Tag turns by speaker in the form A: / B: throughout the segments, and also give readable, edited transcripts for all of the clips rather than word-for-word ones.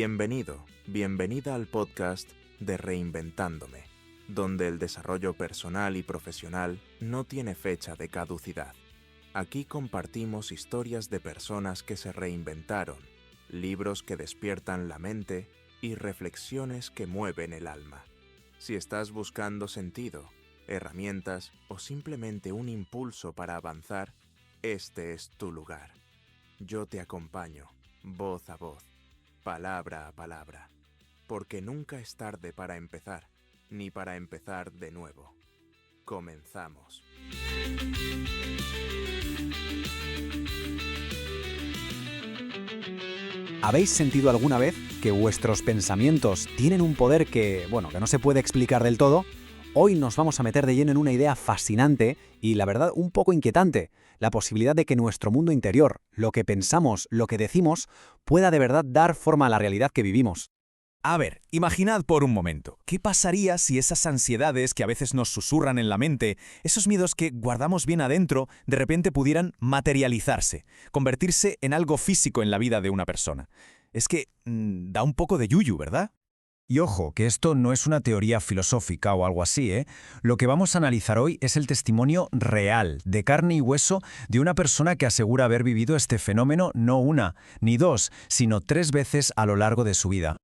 A: Bienvenido, bienvenida al podcast de Reinventándome, donde el desarrollo personal y profesional no tiene fecha de caducidad. Aquí compartimos historias de personas que se reinventaron, libros que despiertan la mente y reflexiones que mueven el alma. Si estás buscando sentido, herramientas o simplemente un impulso para avanzar, este es tu lugar. Yo te acompaño, voz a voz, palabra a palabra, porque nunca es tarde para empezar, ni para empezar de nuevo. Comenzamos.
B: ¿Habéis sentido alguna vez que vuestros pensamientos tienen un poder que no se puede explicar del todo? Hoy nos vamos a meter de lleno en una idea fascinante y, la verdad, un poco inquietante. La posibilidad de que nuestro mundo interior, lo que pensamos, lo que decimos, pueda de verdad dar forma a la realidad que vivimos.
C: A ver, imaginad por un momento, ¿qué pasaría si esas ansiedades que a veces nos susurran en la mente, esos miedos que guardamos bien adentro, de repente pudieran materializarse, convertirse en algo físico en la vida de una persona? Es que da un poco de yuyu, ¿verdad?
D: Y ojo, que esto no es una teoría filosófica o algo así, ¿eh? Lo que vamos a analizar hoy es el testimonio real, de carne y hueso, de una persona que asegura haber vivido este fenómeno no una, ni dos, sino 3 veces a lo largo de su vida.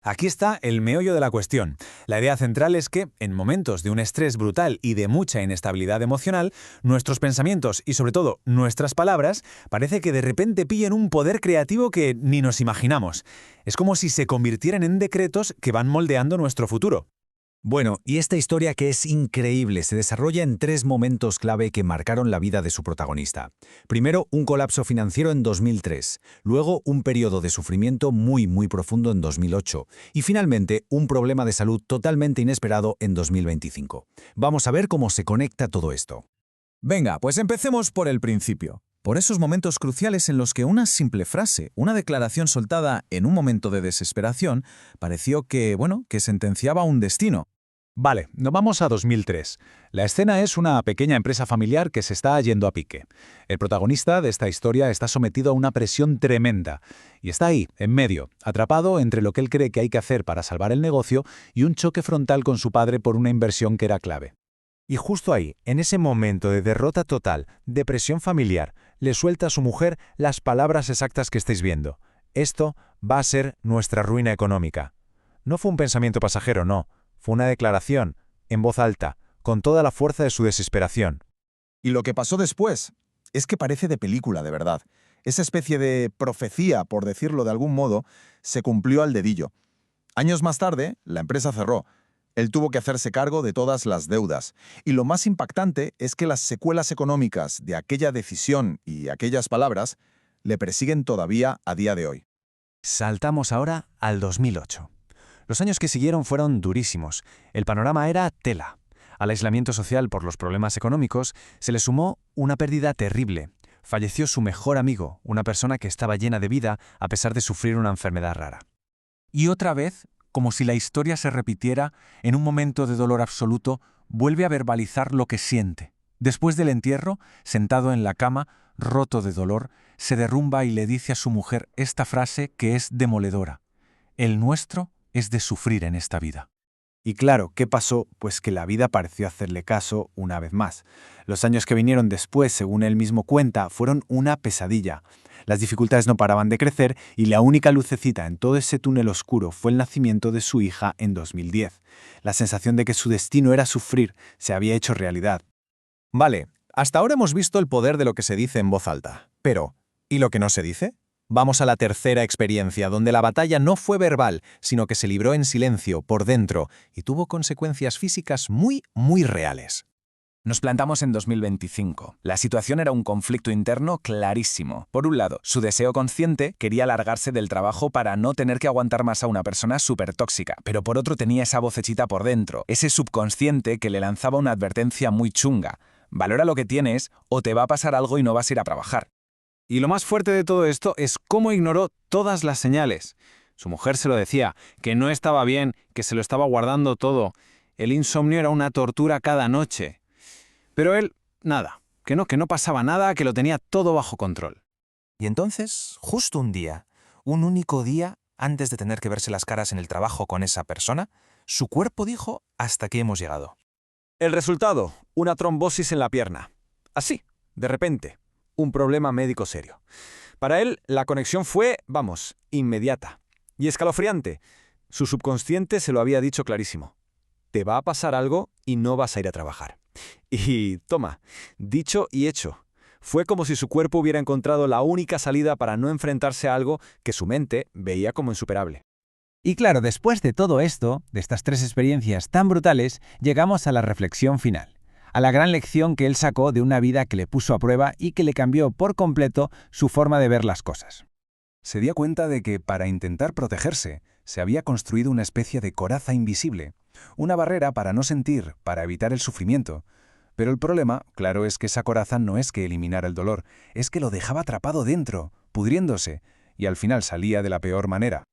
B: Aquí está el meollo de la cuestión. La idea central es que, en momentos de un estrés brutal y de mucha inestabilidad emocional, nuestros pensamientos y sobre todo nuestras palabras parece que de repente pillen un poder creativo que ni nos imaginamos. Es como si se convirtieran en decretos que van moldeando nuestro futuro.
D: Bueno, y esta historia, que es increíble, se desarrolla en 3 momentos clave que marcaron la vida de su protagonista. Primero, un colapso financiero en 2003, luego un periodo de sufrimiento muy profundo en 2008 y finalmente un problema de salud totalmente inesperado en 2025. Vamos a ver cómo se conecta todo esto.
C: Venga, pues empecemos por el principio. Por esos momentos cruciales en los que una simple frase, una declaración soltada en un momento de desesperación, pareció que sentenciaba un destino.
B: Vale, nos vamos a 2003. La escena es una pequeña empresa familiar que se está yendo a pique. El protagonista de esta historia está sometido a una presión tremenda y está ahí, en medio, atrapado entre lo que él cree que hay que hacer para salvar el negocio y un choque frontal con su padre por una inversión que era clave. Y justo ahí, en ese momento de derrota total, de presión familiar, le suelta a su mujer las palabras exactas que estáis viendo. Esto va a ser nuestra ruina económica. No fue un pensamiento pasajero, no. Fue una declaración, en voz alta, con toda la fuerza de su desesperación.
E: Y lo que pasó después es que parece de película, de verdad. Esa especie de profecía, por decirlo de algún modo, se cumplió al dedillo. Años más tarde, la empresa cerró. Él tuvo que hacerse cargo de todas las deudas. Y lo más impactante es que las secuelas económicas de aquella decisión y aquellas palabras le persiguen todavía a día de hoy.
B: Saltamos ahora al 2008. Los años que siguieron fueron durísimos. El panorama era tela. Al aislamiento social por los problemas económicos se le sumó una pérdida terrible. Falleció su mejor amigo, una persona que estaba llena de vida a pesar de sufrir una enfermedad rara. Y otra vez, como si la historia se repitiera, en un momento de dolor absoluto, vuelve a verbalizar lo que siente. Después del entierro, sentado en la cama, roto de dolor, se derrumba y le dice a su mujer esta frase que es demoledora: «El nuestro es de sufrir en esta vida». Y claro, ¿qué pasó? Pues que la vida pareció hacerle caso una vez más. Los años que vinieron después, según él mismo cuenta, fueron una pesadilla. Las dificultades no paraban de crecer y la única lucecita en todo ese túnel oscuro fue el nacimiento de su hija en 2010. La sensación de que su destino era sufrir se había hecho realidad.
C: Vale, hasta ahora hemos visto el poder de lo que se dice en voz alta. Pero, ¿y lo que no se dice? Vamos a la tercera experiencia, donde la batalla no fue verbal, sino que se libró en silencio, por dentro, y tuvo consecuencias físicas muy reales.
F: Nos plantamos en 2025. La situación era un conflicto interno clarísimo. Por un lado, su deseo consciente quería largarse del trabajo para no tener que aguantar más a una persona súper tóxica, pero por otro tenía esa vocecita por dentro, ese subconsciente que le lanzaba una advertencia muy chunga. Valora lo que tienes o te va a pasar algo y no vas a ir a trabajar.
B: Y lo más fuerte de todo esto es cómo ignoró todas las señales. Su mujer se lo decía, que no estaba bien, que se lo estaba guardando todo. El insomnio era una tortura cada noche. Pero él, nada, que no pasaba nada, que lo tenía todo bajo control.
G: Y entonces, justo un día, un único día,
B: antes de tener que verse las caras en el trabajo con esa persona, su cuerpo dijo: hasta aquí hemos llegado.
C: El resultado, una trombosis en la pierna. Así, de repente, un problema médico serio. Para él, la conexión fue, inmediata y escalofriante. Su subconsciente se lo había dicho clarísimo. Te va a pasar algo y no vas a ir a trabajar. Y toma, dicho y hecho. Fue como si su cuerpo hubiera encontrado la única salida para no enfrentarse a algo que su mente veía como insuperable.
G: Y claro, después de todo esto, de estas 3 experiencias tan brutales, llegamos a la reflexión final, a la gran lección que él sacó de una vida que le puso a prueba y que le cambió por completo su forma de ver las cosas.
B: Se dio cuenta de que, para intentar protegerse, se había construido una especie de coraza invisible, una barrera para no sentir, para evitar el sufrimiento. Pero el problema, claro, es que esa coraza no es que eliminara el dolor, es que lo dejaba atrapado dentro, pudriéndose, y al final salía de la peor manera.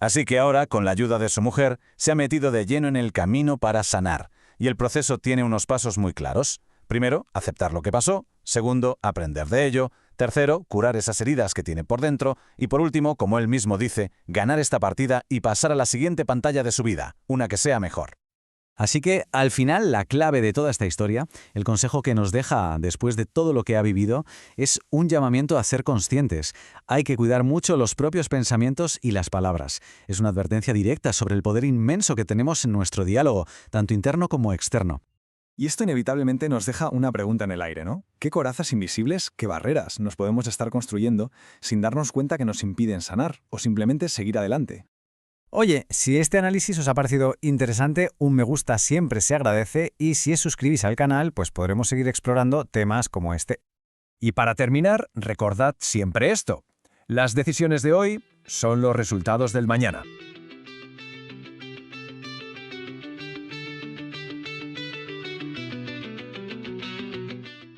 C: Así que ahora, con la ayuda de su mujer, se ha metido de lleno en el camino para sanar. Y el proceso tiene unos pasos muy claros. Primero, aceptar lo que pasó. Segundo, aprender de ello. Tercero, curar esas heridas que tiene por dentro. Y por último, como él mismo dice, ganar esta partida y pasar a la siguiente pantalla de su vida, una que sea mejor.
D: Así que, al final, la clave de toda esta historia, el consejo que nos deja después de todo lo que ha vivido, es un llamamiento a ser conscientes. Hay que cuidar mucho los propios pensamientos y las palabras. Es una advertencia directa sobre el poder inmenso que tenemos en nuestro diálogo, tanto interno como externo.
B: Y esto inevitablemente nos deja una pregunta en el aire, ¿no? ¿Qué corazas invisibles, qué barreras nos podemos estar construyendo sin darnos cuenta que nos impiden sanar o simplemente seguir adelante?
G: Oye, si este análisis os ha parecido interesante, un me gusta siempre se agradece y si os suscribís al canal, pues podremos seguir explorando temas como este.
B: Y para terminar, recordad siempre esto: las decisiones de hoy son los resultados del mañana.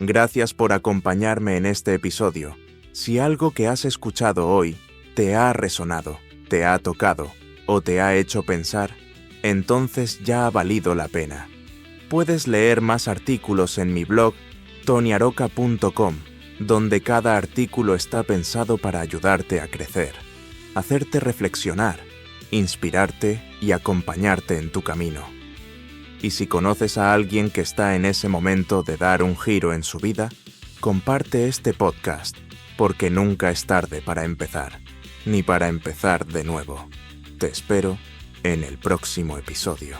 A: Gracias por acompañarme en este episodio. Si algo que has escuchado hoy te ha resonado, te ha tocado o te ha hecho pensar, entonces ya ha valido la pena. Puedes leer más artículos en mi blog toniaroca.com, donde cada artículo está pensado para ayudarte a crecer, hacerte reflexionar, inspirarte y acompañarte en tu camino. Y si conoces a alguien que está en ese momento de dar un giro en su vida, comparte este podcast, porque nunca es tarde para empezar, ni para empezar de nuevo. Te espero en el próximo episodio.